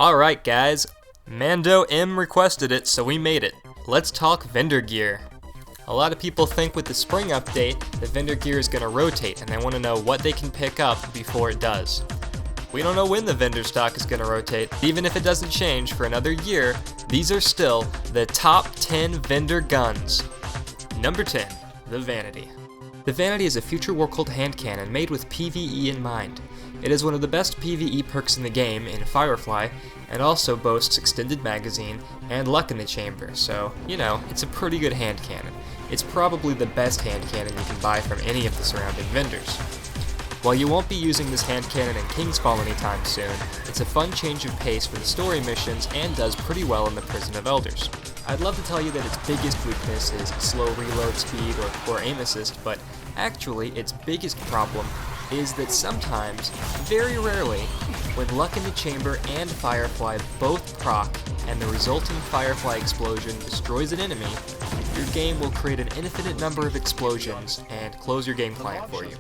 Alright guys, Mando M requested it, so we made it. Let's talk vendor gear. A lot of people think with the spring update that vendor gear is going to rotate and they want to know what they can pick up before it does. We don't know when the vendor stock is going to rotate. Even if it doesn't change for another year, these are still the top 10 vendor guns. Number 10, the Vanity. The Vanity is a future war cult hand cannon made with PvE in mind. It is one of the best PvE perks in the game in Firefly, and also boasts extended magazine and luck in the chamber, so, you know, it's a pretty good hand cannon. It's probably the best hand cannon you can buy from any of the surrounding vendors. While you won't be using this hand cannon in Kingsfall anytime soon, it's a fun change of pace for the story missions and does pretty well in the Prison of Elders. I'd love to tell you that its biggest weakness is slow reload speed or poor aim assist, but actually its biggest problem is that sometimes, very rarely, when Luck in the Chamber and Firefly both proc and the resulting Firefly explosion destroys an enemy, your game will create an infinite number of explosions and close your game client for you.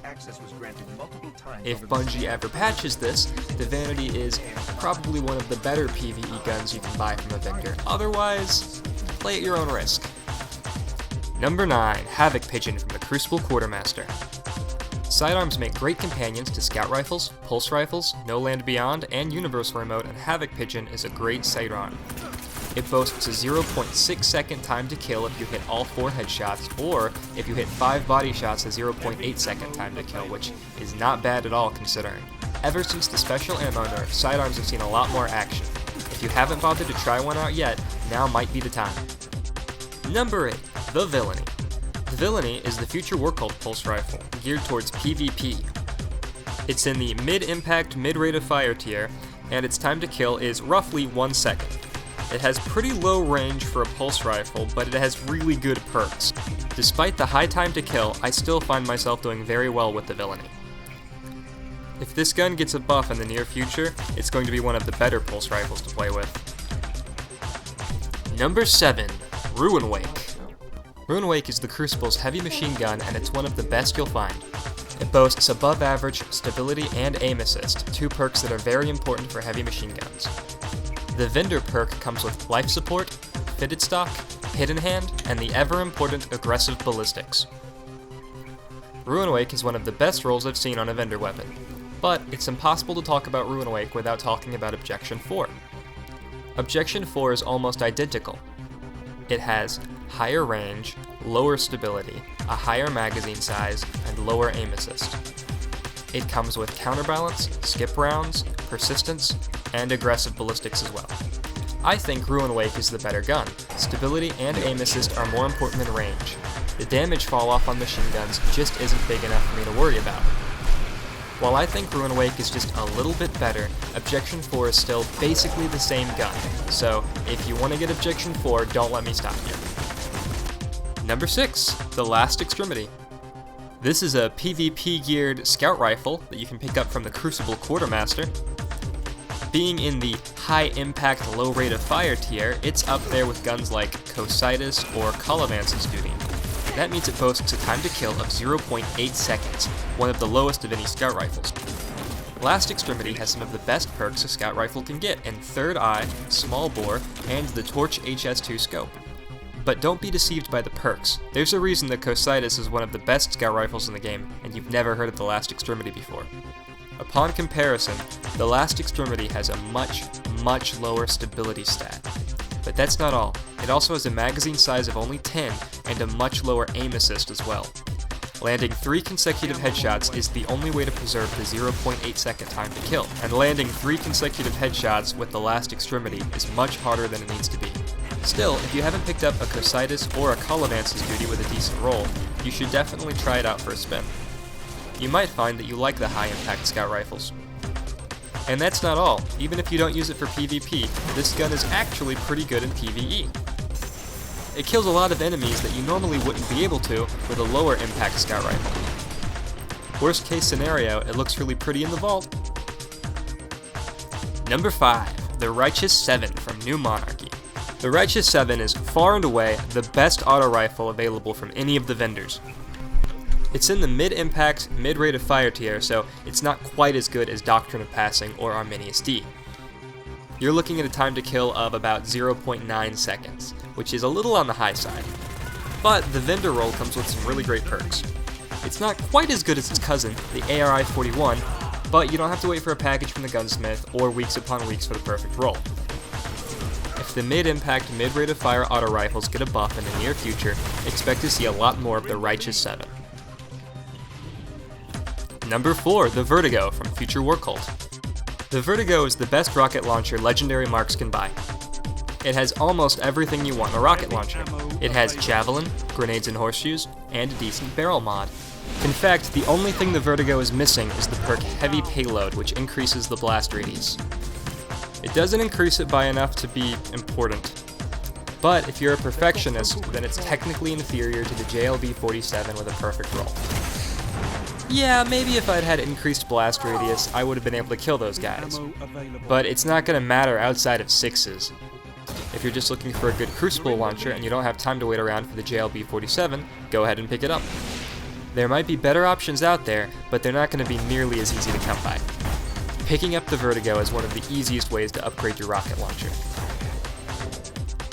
If Bungie ever patches this, the Vanity is probably one of the better PvE guns you can buy from a vendor. Otherwise, play at your own risk. Number 9, Havoc Pigeon from the Crucible Quartermaster. Sidearms make great companions to scout rifles, pulse rifles, No Land Beyond, and Universal Remote, and Havoc Pigeon is a great sidearm. It boasts a 0.6 second time to kill if you hit all 4 headshots, or if you hit 5 body shots, a 0.8 second time to kill, which is not bad at all considering. Ever since the special ammo nerf, sidearms have seen a lot more action. If you haven't bothered to try one out yet, now might be the time. Number 8, the Villainy. The Villainy is the future war cult pulse rifle, geared towards PvP. It's in the mid-impact, mid-rate of fire tier, and its time to kill is roughly 1 second. It has pretty low range for a pulse rifle, but it has really good perks. Despite the high time to kill, I still find myself doing very well with the Villainy. If this gun gets a buff in the near future, it's going to be one of the better pulse rifles to play with. Number 7, Ruin Wake. Ruin Wake is the Crucible's heavy machine gun, and it's one of the best you'll find. It boasts above average stability and aim assist, 2 perks that are very important for heavy machine guns. The vendor perk comes with life support, fitted stock, hidden hand, and the ever-important aggressive ballistics. Ruin Wake is one of the best rolls I've seen on a vendor weapon, but it's impossible to talk about Ruin Wake without talking about Objection 4. Objection 4 is almost identical. It has higher range, lower stability, a higher magazine size, and lower aim assist. It comes with counterbalance, skip rounds, persistence, and aggressive ballistics as well. I think Ruin Wake is the better gun. Stability and aim assist are more important than range. The damage fall off on machine guns just isn't big enough for me to worry about. While I think Ruin Wake is just a little bit better, Objection 4 is still basically the same gun, so if you want to get Objection 4, don't let me stop you. Number 6, the Last Extremity. This is a PvP geared scout rifle that you can pick up from the Crucible Quartermaster. Being in the high impact, low rate of fire tier, it's up there with guns like Cocytus or Colivance's Duty. That means it boasts a time to kill of 0.8 seconds, one of the lowest of any scout rifles. Last Extremity has some of the best perks a scout rifle can get in Third Eye, Small Bore, and the Torch HS2 scope. But don't be deceived by the perks. There's a reason that Cocytus is one of the best scout rifles in the game, and you've never heard of the Last Extremity before. Upon comparison, the Last Extremity has a much lower stability stat. But that's not all. It also has a magazine size of only 10 and a much lower aim assist as well. Landing 3 consecutive headshots is the only way to preserve the 0.8 second time to kill, and landing 3 consecutive headshots with the Last Extremity is much harder than it needs to be. Still, if you haven't picked up a Cocytus or a Colivance's Duty with a decent roll, you should definitely try it out for a spin. You might find that you like the high-impact scout rifles. And that's not all. Even if you don't use it for PvP, this gun is actually pretty good in PvE. It kills a lot of enemies that you normally wouldn't be able to with a lower impact scout rifle. Worst case scenario, it looks really pretty in the vault. Number 5, the Righteous 7 from New Monarchy. The Righteous 7 is far and away the best auto rifle available from any of the vendors. It's in the mid-impact, mid-rate of fire tier, so it's not quite as good as Doctrine of Passing or Arminius D. you're looking at a time to kill of about 0.9 seconds, which is a little on the high side. But the vendor roll comes with some really great perks. It's not quite as good as its cousin, the ARI-41, but you don't have to wait for a package from the gunsmith or weeks upon weeks for the perfect roll. If the mid-impact, mid-rate of fire auto rifles get a buff in the near future, expect to see a lot more of the Righteous 7. Number 4, the Vertigo from Future War Cult. The Vertigo is the best rocket launcher Legendary Marks can buy. It has almost everything you want in a rocket launcher. It has Javelin, grenades and horseshoes, and a decent barrel mod. In fact, the only thing the Vertigo is missing is the perk Heavy Payload, which increases the blast radius. It doesn't increase it by enough to be important. But if you're a perfectionist, then it's technically inferior to the JLB-47 with a perfect roll. Yeah, maybe if I'd had increased blast radius, I would have been able to kill those guys. But it's not going to matter outside of 6s. If you're just looking for a good Crucible launcher and you don't have time to wait around for the JLB-47, go ahead and pick it up. There might be better options out there, but they're not going to be nearly as easy to come by. Picking up the Vertigo is one of the easiest ways to upgrade your rocket launcher.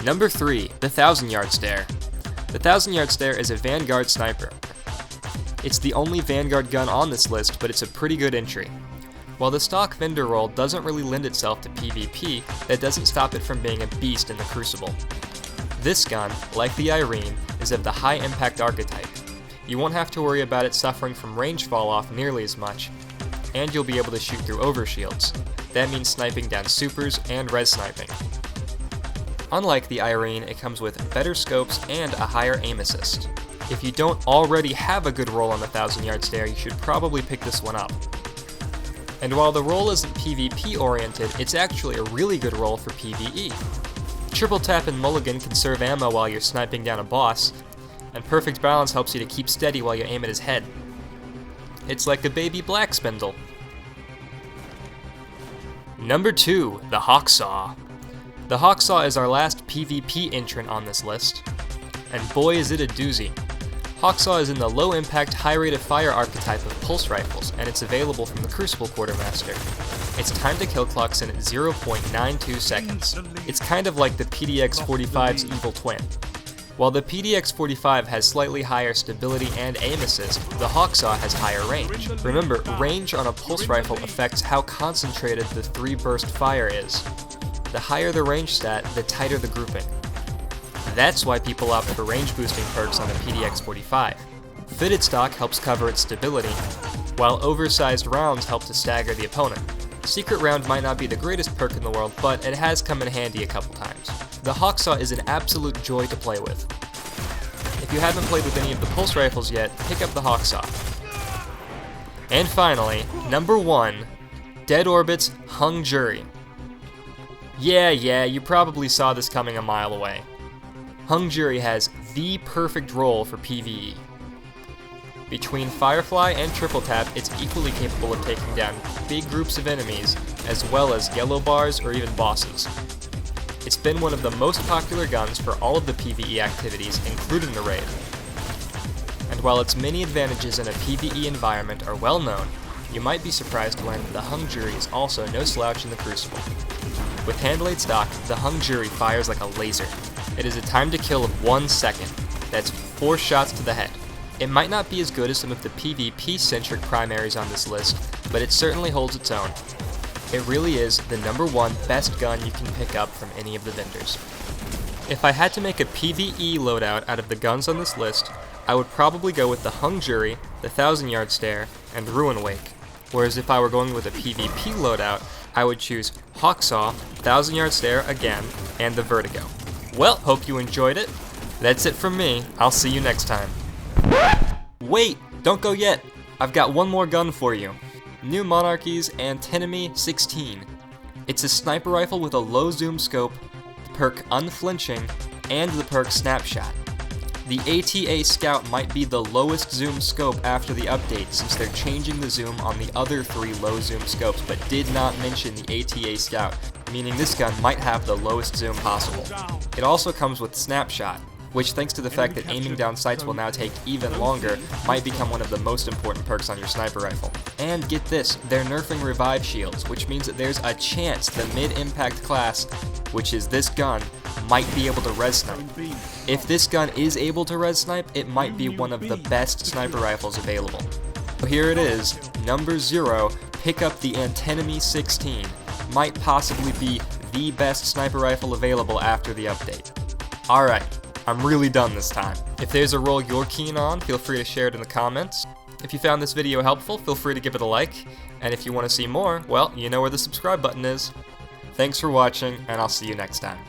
Number 3, the 1000-Yard Stare. The 1000-Yard Stare is a Vanguard sniper. It's the only Vanguard gun on this list, but it's a pretty good entry. While the stock vendor roll doesn't really lend itself to PvP, that doesn't stop it from being a beast in the Crucible. This gun, like the Irene, is of the high impact archetype. You won't have to worry about it suffering from range fall off nearly as much, and you'll be able to shoot through overshields. That means sniping down supers and res sniping. Unlike the Irene, it comes with better scopes and a higher aim assist. If you don't already have a good roll on the 1000-Yard Stare, you should probably pick this one up. And while the roll isn't PvP oriented, it's actually a really good roll for PvE. Triple tap and mulligan can serve ammo while you're sniping down a boss, and perfect balance helps you to keep steady while you aim at his head. It's like a baby black spindle. Number 2, the Hawksaw. The Hawksaw is our last PvP entrant on this list, and boy is it a doozy. Hawksaw is in the low impact, high rate of fire archetype of pulse rifles, and it's available from the Crucible Quartermaster. Its time to kill clocks in at 0.92 seconds. It's kind of like the PDX-45's evil twin. While the PDX-45 has slightly higher stability and aim assist, the Hawksaw has higher range. Remember, range on a pulse rifle affects how concentrated the 3-burst fire is. The higher the range stat, the tighter the grouping. That's why people opt for range boosting perks on the PDX-45. Fitted stock helps cover its stability, while oversized rounds help to stagger the opponent. Secret round might not be the greatest perk in the world, but it has come in handy a couple times. The Hawksaw is an absolute joy to play with. If you haven't played with any of the pulse rifles yet, pick up the Hawksaw. And finally, number 1, Dead Orbit's Hung Jury. Yeah, you probably saw this coming a mile away. Hung Jury has the perfect roll for PvE. Between Firefly and Triple Tap, it's equally capable of taking down big groups of enemies, as well as yellow bars or even bosses. It's been one of the most popular guns for all of the PvE activities, including the raid. And while its many advantages in a PvE environment are well known, you might be surprised to learn that the Hung Jury is also no slouch in the Crucible. With hand-laid stock, the Hung Jury fires like a laser. It is a time to kill of 1 second. That's 4 shots to the head. It might not be as good as some of the PvP-centric primaries on this list, but it certainly holds its own. It really is the number 1 best gun you can pick up from any of the vendors. If I had to make a PvE loadout out of the guns on this list, I would probably go with the Hung Jury, the 1000-Yard Stare, and Ruin Wake. Whereas if I were going with a PvP loadout, I would choose Hawksaw, 1000-Yard Stare again, and the Vertigo. Well, hope you enjoyed it. That's it from me. I'll see you next time. Wait, don't go yet. I've got one more gun for you. New Monarchy's Antinomy 16. It's a sniper rifle with a low zoom scope, the perk Unflinching, and the perk Snapshot. The ATA Scout might be the lowest zoom scope after the update, since they're changing the zoom on the other 3 low zoom scopes, but did not mention the ATA Scout, meaning this gun might have the lowest zoom possible. It also comes with Snapshot, which thanks to the fact that aiming down sights will now take even longer, might become one of the most important perks on your sniper rifle. And get this, they're nerfing revive shields, which means that there's a chance the mid-impact class, which is this gun, might be able to res snipe. If this gun is able to res snipe, it might be one of the best sniper rifles available. So here it is, number 0, pick up the Antinomy 16. Might possibly be the best sniper rifle available after the update. Alright, I'm really done this time. If there's a role you're keen on, feel free to share it in the comments. If you found this video helpful, feel free to give it a like. And if you want to see more, well, you know where the subscribe button is. Thanks for watching, and I'll see you next time.